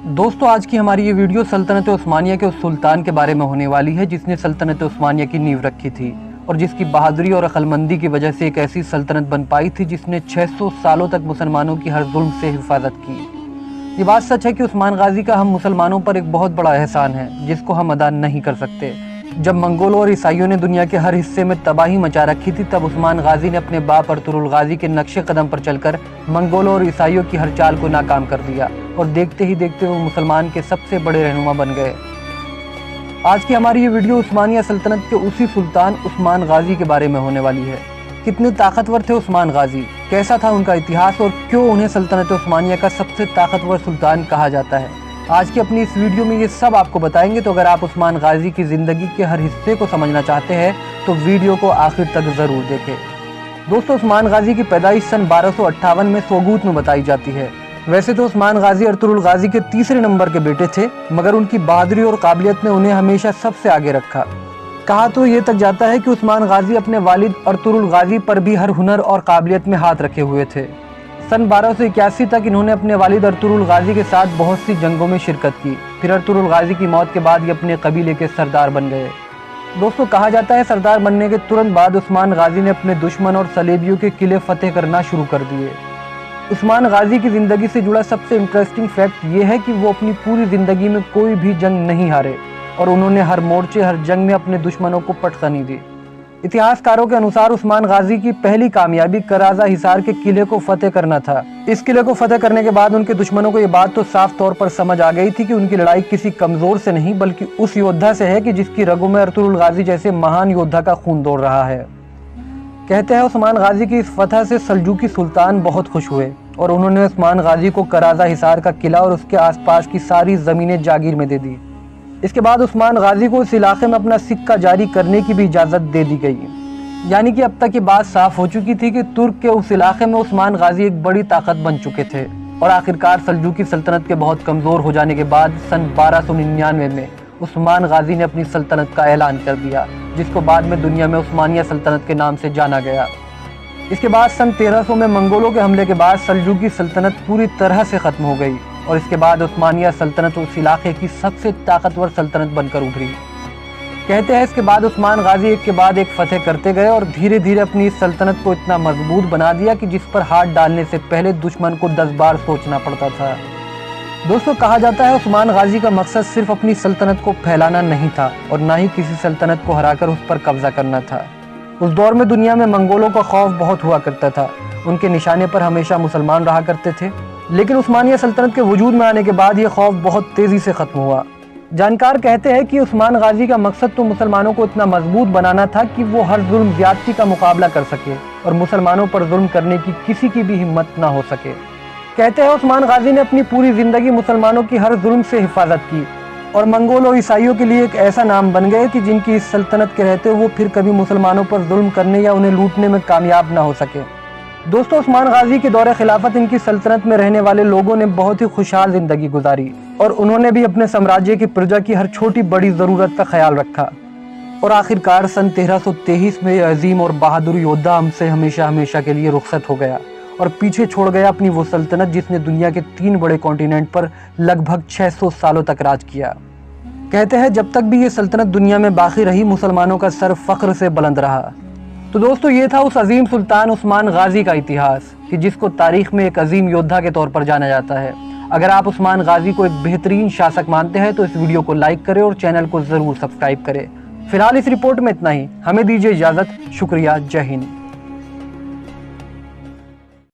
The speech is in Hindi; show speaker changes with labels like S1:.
S1: दोस्तों आज की हमारी ये वीडियो सल्तनत उस्मानिया के उस सुल्तान के बारे में होने वाली है जिसने सल्तनत उस्मानिया की नींव रखी थी और जिसकी बहादुरी और अक्लमंदी की वजह से एक ऐसी सल्तनत बन पाई थी जिसने 600 सालों तक मुसलमानों की हर जुल्म से हिफाजत की। ये बात सच है कि उस्मान गाजी का हम मुसलमानों पर एक बहुत बड़ा एहसान है जिसको हम अदा नहीं कर सकते। जब मंगोलों और ईसाइयों ने दुनिया के हर हिस्से में तबाही मचा रखी थी तब उस्मान गाजी ने अपने बाप अर्तुगरुल गाजी के नक्शे कदम पर चलकर मंगोलों और ईसाइयों की हर चाल को नाकाम कर दिया और देखते ही देखते वो मुसलमान के सबसे बड़े रहनुमा बन गए। आज की हमारी ये वीडियो उस्मानिया सल्तनत के उसी सुल्तान उस्मान गाजी के बारे में होने वाली है। कितने ताकतवर थे उस्मान गाजी, कैसा था उनका इतिहास और क्यों उन्हें सल्तनत उस्मानिया का सबसे ताकतवर सुल्तान कहा जाता है। आज की अपनी इस वीडियो में ये सब आपको बताएंगे। तो अगर आप उस्मान गाजी की ज़िंदगी के हर हिस्से को समझना चाहते हैं तो वीडियो को आखिर तक ज़रूर देखें। दोस्तों उस्मान गाजी की पैदाइश सन 1258 में सोगूत में बताई जाती है। वैसे तो उस्मान गाजी अर्तुगरुल गाजी के तीसरे नंबर के बेटे थे, मगर उनकी बहादुरी और काबिलियत ने उन्हें हमेशा सबसे आगे रखा। कहा तो ये तक जाता है कि उस्मान गाजी अपने वालिद अर्तुगरुल गाजी पर भी हर हुनर और काबिलियत में हाथ रखे हुए थे। सन 1281 तक इन्होंने अपने वालिद अर्तुगरुल गाजी के साथ बहुत सी जंगों में शिरकत की। फिर अर्तुगरुल गाजी की मौत के बाद ये अपने कबीले के सरदार बन गए। दोस्तों कहा जाता है सरदार बनने के तुरंत बाद उस्मान गाजी ने अपने दुश्मन और सलेबियों के किले फतेह करना शुरू कर दिए। उस्मान गाजी की ज़िंदगी से जुड़ा सबसे इंटरेस्टिंग फैक्ट ये है कि वो अपनी पूरी ज़िंदगी में कोई भी जंग नहीं हारे और उन्होंने हर मोर्चे हर जंग में अपने दुश्मनों को पटखनी दी। इतिहासकारों के अनुसार उस्मान गाजी की पहली कामयाबी कराजा हिसार के किले को फतेह करना था। इस किले को फतेह करने के बाद उनके दुश्मनों को ये बात तो साफ तौर पर समझ आ गई थी कि उनकी लड़ाई किसी कमजोर से नहीं बल्कि उस योद्धा से है कि जिसकी रगों में अर्तुगरुल गाजी जैसे महान योद्धा का खून दौड़ रहा है। कहते हैं उस्मान गाजी की इस फतह से सल्जूकी सुल्तान बहुत खुश हुए और उन्होंने उस्मान गाजी को कराजा हिसार का किला और उसके आसपास की सारी जमीनें जागीर में दे दी। इसके बाद उस्मान गाजी को इस इलाके में अपना सिक्का जारी करने की भी इजाज़त दे दी गई। यानी कि अब तक ये बात साफ हो चुकी थी कि तुर्क के उस इलाके में उस्मान गाजी एक बड़ी ताकत बन चुके थे। और आखिरकार सल्जूकी सल्तनत के बहुत कमज़ोर हो जाने के बाद सन 1299 में उस्मान गाजी ने अपनी सल्तनत का ऐलान कर दिया, जिसको बाद में दुनिया में उस्मानिया सल्तनत के नाम से जाना गया। इसके बाद सन 1300 में मंगोलों के हमले के बाद सल्जूकी सल्तनत पूरी तरह से ख़त्म हो गई और इसके बाद उस्मानिया सल्तनत उस इलाके की सबसे ताकतवर सल्तनत बनकर उभरी। कहते हैं इसके बाद उस्मान गाजी एक के बाद एक फतेह करते गए और धीरे धीरे अपनी इस सल्तनत को इतना मजबूत बना दिया कि जिस पर हाथ डालने से पहले दुश्मन को 10 बार सोचना पड़ता था। दोस्तों कहा जाता है उस्मान गाजी का मकसद सिर्फ अपनी सल्तनत को फैलाना नहीं था और ना ही किसी सल्तनत को हराकर उस पर कब्जा करना था। उस दौर में दुनिया में मंगोलों का खौफ बहुत हुआ करता था। उनके निशाने पर हमेशा मुसलमान रहा करते थे, लेकिन उस्मानिया सल्तनत के वजूद में आने के बाद ये खौफ बहुत तेज़ी से ख़त्म हुआ। जानकार कहते हैं कि उस्मान गाजी का मकसद तो मुसलमानों को इतना मजबूत बनाना था कि वो हर जुल्म ज़्यादती का मुकाबला कर सके और मुसलमानों पर जुल्म करने की किसी की भी हिम्मत ना हो सके। कहते हैं उस्मान गाजी ने अपनी पूरी ज़िंदगी मुसलमानों की हर जुल्म से हिफाजत की और मंगोल और ईसाइयों के लिए एक ऐसा नाम बन गए कि जिनकी इस सल्तनत के रहते वो फिर कभी मुसलमानों पर जुल्म करने या उन्हें लूटने में कामयाब ना हो सके। दोस्तों उस्मान गाजी के दौरे खिलाफत इनकी सल्तनत में रहने वाले लोगों ने बहुत ही खुशहाल जिंदगी गुजारी और उन्होंने भी अपने साम्राज्य की प्रजा की हर छोटी बड़ी ज़रूरत का ख्याल रखा। और आखिरकार सन 1323 में अजीम और बहादुर योद्धा हमसे हमेशा हमेशा के लिए रुखसत हो गया और पीछे छोड़ गया अपनी वो सल्तनत जिसने दुनिया के 3 बड़े कॉन्टिनेंट पर लगभग 600 सालों तक राज किया। कहते हैं जब तक भी ये सल्तनत दुनिया में बाकी रही मुसलमानों का सर फख्र से बुलंद रहा। तो दोस्तों ये था उस अजीम सुल्तान उस्मान गाजी का इतिहास कि जिसको तारीख में एक अजीम योद्धा के तौर पर जाना जाता है। अगर आप उस्मान गाजी को एक बेहतरीन शासक मानते हैं तो इस वीडियो को लाइक करें और चैनल को ज़रूर सब्सक्राइब करें। फिलहाल इस रिपोर्ट में इतना ही। हमें दीजिए इजाज़त। शुक्रिया। जय हिंद।